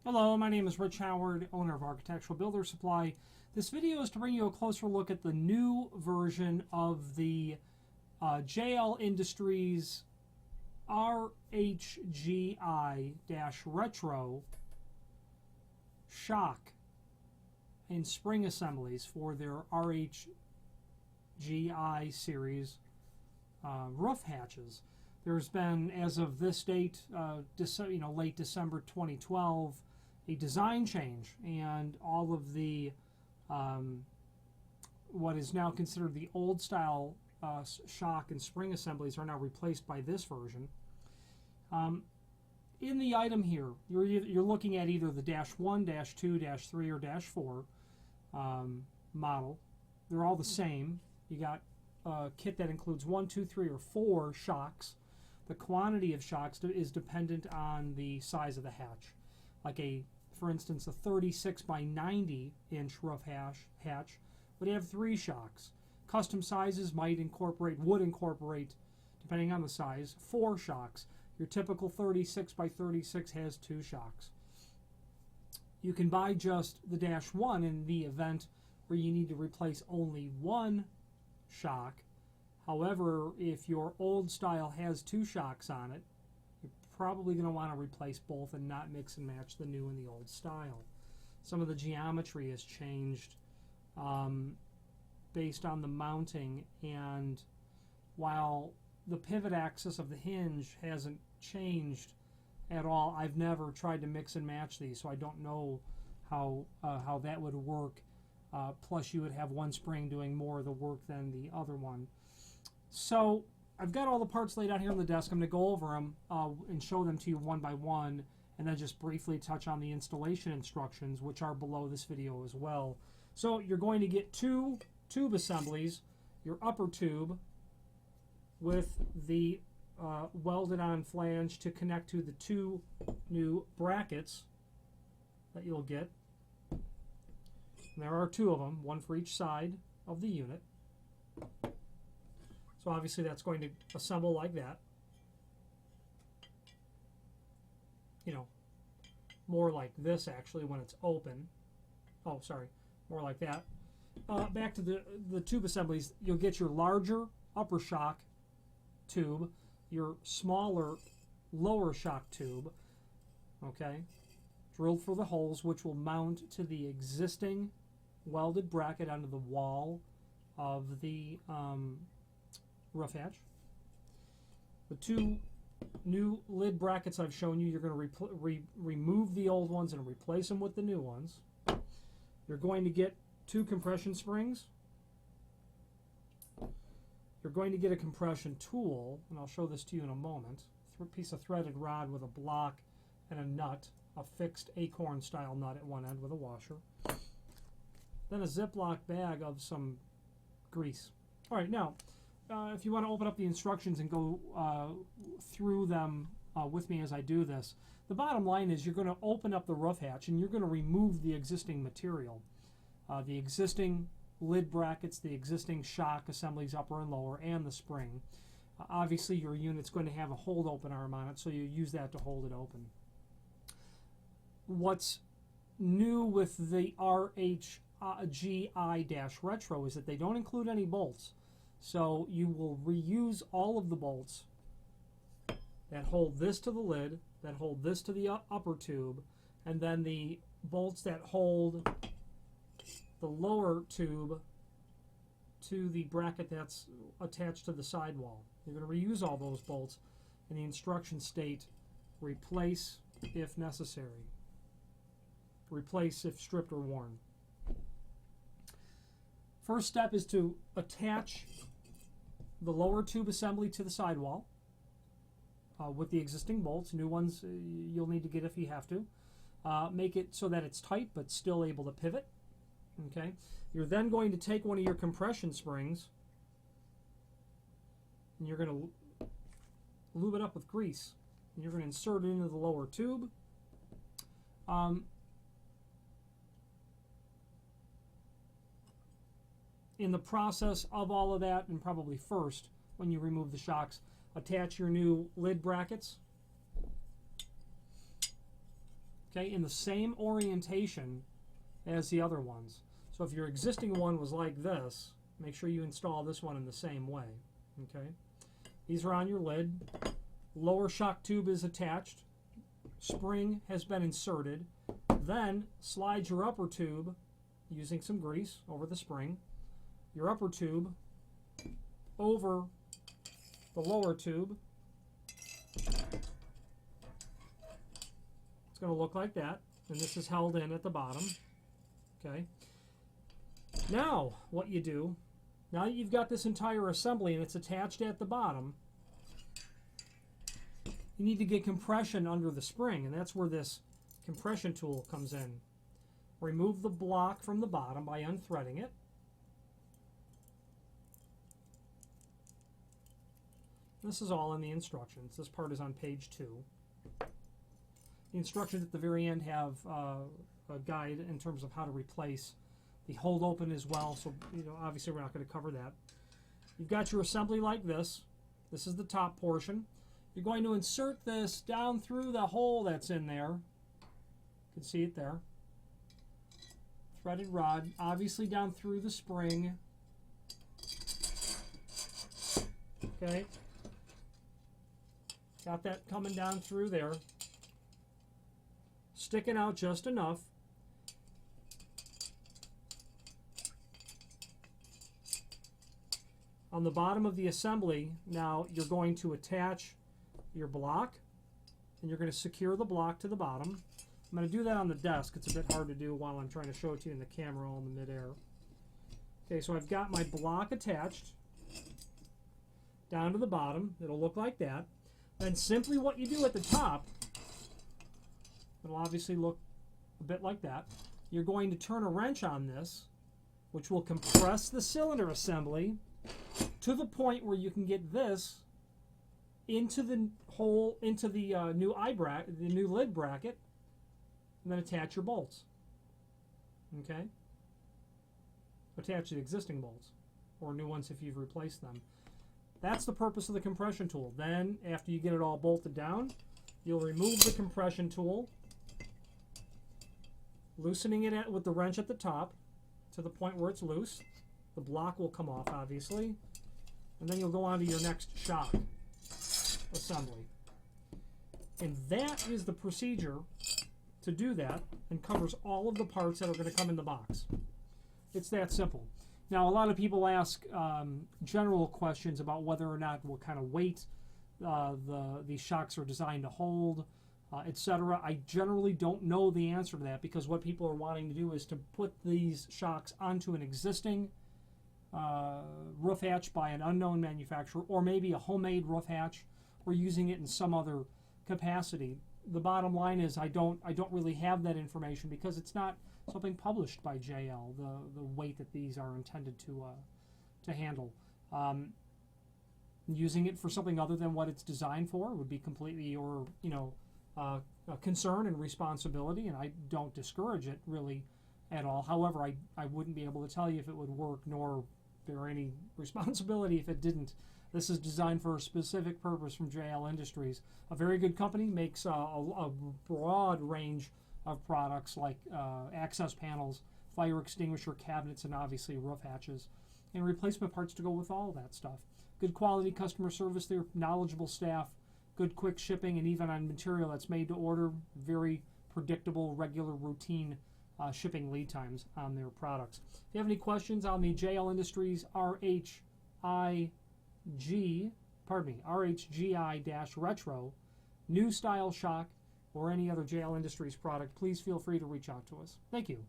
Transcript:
Hello, my name is Rich Howard, owner of Architectural Builder Supply. This video is to bring you a closer look at the new version of the JL Industries RHGI-Retro Shock and spring assemblies for their RHGI series roof hatches. There's been, as of this date, late December 2012, a design change, and all of the what is now considered the old style shock and spring assemblies are now replaced by this version. In the item here, you're looking at either the -1, -2, -3, or -4 model. They're all the same. You got a kit that includes 1, 2, 3, or 4 shocks. The quantity of shocks is dependent on the size of the hatch. Like for instance, a 36 by 90 inch roof hatch would have 3 shocks. Custom sizes would incorporate, depending on the size, 4 shocks. Your typical 36 by 36 has 2 shocks. You can buy just the -1 in the event where you need to replace only 1 shock. However, if your old style has 2 shocks on it, you're probably going to want to replace both and not mix and match the new and the old style. Some of the geometry has changed based on the mounting, and while the pivot axis of the hinge hasn't changed at all, I've never tried to mix and match these, so I don't know how that would work. Plus, you would have one spring doing more of the work than the other one. So I've got all the parts laid out here on the desk. I'm going to go over them and show them to you one by one, and then just briefly touch on the installation instructions, which are below this video as well. So you're going to get 2 tube assemblies, your upper tube with the welded on flange to connect to the 2 new brackets that you'll get. And there are 2 of them, one for each side of the unit. So obviously that's going to assemble like that. You know, more like this actually when it's open. Oh, sorry, more like that. Back to the tube assemblies, you'll get your larger upper shock tube, your smaller lower shock tube, okay, drilled for the holes, which will mount to the existing welded bracket onto the wall of the roof hatch. The 2 new lid brackets I've shown you, you're going to remove the old ones and replace them with the new ones. You're going to get 2 compression springs. You're going to get a compression tool, and I'll show this to you in a moment. A piece of threaded rod with a block and a nut, a fixed acorn style nut at one end with a washer. Then a Ziploc bag of some grease. All right, now, if you want to open up the instructions and go through them with me as I do this, the bottom line is you're going to open up the roof hatch and you're going to remove the existing material. The existing lid brackets, the existing shock assemblies upper and lower, and the spring. Obviously your unit's going to have a hold open arm on it, so you use that to hold it open. What's new with the RHGI-Retro is that they don't include any bolts. So you will reuse all of the bolts that hold this to the lid, that hold this to the upper tube, and then the bolts that hold the lower tube to the bracket that's attached to the sidewall. You're going to reuse all those bolts, and the instructions state replace if necessary. Replace if stripped or worn. First step is to attach the lower tube assembly to the sidewall with the existing bolts. New ones you'll need to get if you have to. Make it so that it's tight but still able to pivot. Okay. You're then going to take one of your compression springs and you're going to lube it up with grease. And you're going to insert it into the lower tube. In the process of all of that, and probably first, when you remove the shocks, attach your new lid brackets okay, in the same orientation as the other ones. So if your existing one was like this, make sure you install this one in the same way. Okay, these are on your lid. Lower shock tube is attached. Spring has been inserted. Then slide your upper tube using some grease over the spring. Your upper tube over the lower tube. It's going to look like that, and this is held in at the bottom. Okay. Now, what you do, now that you've got this entire assembly and it's attached at the bottom, you need to get compression under the spring, and that's where this compression tool comes in. Remove the block from the bottom by unthreading it. This is all in the instructions. This part is on page 2. The instructions at the very end have a guide in terms of how to replace the hold open as well, so obviously we're not going to cover that. You've got your assembly like this. This is the top portion. You're going to insert this down through the hole that's in there. You can see it there. Threaded rod, obviously down through the spring. Okay. Got that coming down through there. Sticking out just enough. On the bottom of the assembly, now you're going to attach your block, and you're going to secure the block to the bottom. I'm going to do that on the desk. It's a bit hard to do while I'm trying to show it to you in the camera all in the midair. Okay, so I've got my block attached down to the bottom. It'll look like that. Then simply what you do at the top, it'll obviously look a bit like that. You're going to turn a wrench on this, which will compress the cylinder assembly to the point where you can get this into the hole, into the new eye bracket, the new lid bracket, and then attach your bolts. Okay? Attach the existing bolts, or new ones if you've replaced them. That's the purpose of the compression tool. Then, after you get it all bolted down, you'll remove the compression tool, loosening it with the wrench at the top to the point where it's loose. The block will come off, obviously, and then you'll go on to your next shock assembly. And that is the procedure to do that, and covers all of the parts that are going to come in the box. It's that simple. Now, a lot of people ask general questions about whether or not what kind of weight these shocks are designed to hold, etc. I generally don't know the answer to that, because what people are wanting to do is to put these shocks onto an existing roof hatch by an unknown manufacturer, or maybe a homemade roof hatch, or using it in some other capacity. The bottom line is I don't really have that information, because it's not something published by JL, the weight that these are intended to handle. Using it for something other than what it's designed for would be completely your concern and responsibility, and I don't discourage it really at all. However, I wouldn't be able to tell you if it would work, nor bear any responsibility if it didn't. This is designed for a specific purpose from JL Industries. A very good company, makes a broad range of products like access panels, fire extinguisher cabinets, and obviously roof hatches, and replacement parts to go with all of that stuff. Good quality customer service there, knowledgeable staff, good quick shipping, and even on material that's made to order, very predictable, regular, routine shipping lead times on their products. If you have any questions on the JL Industries RHGI-RETRO new style shock, or any other JL Industries product, please feel free to reach out to us. Thank you.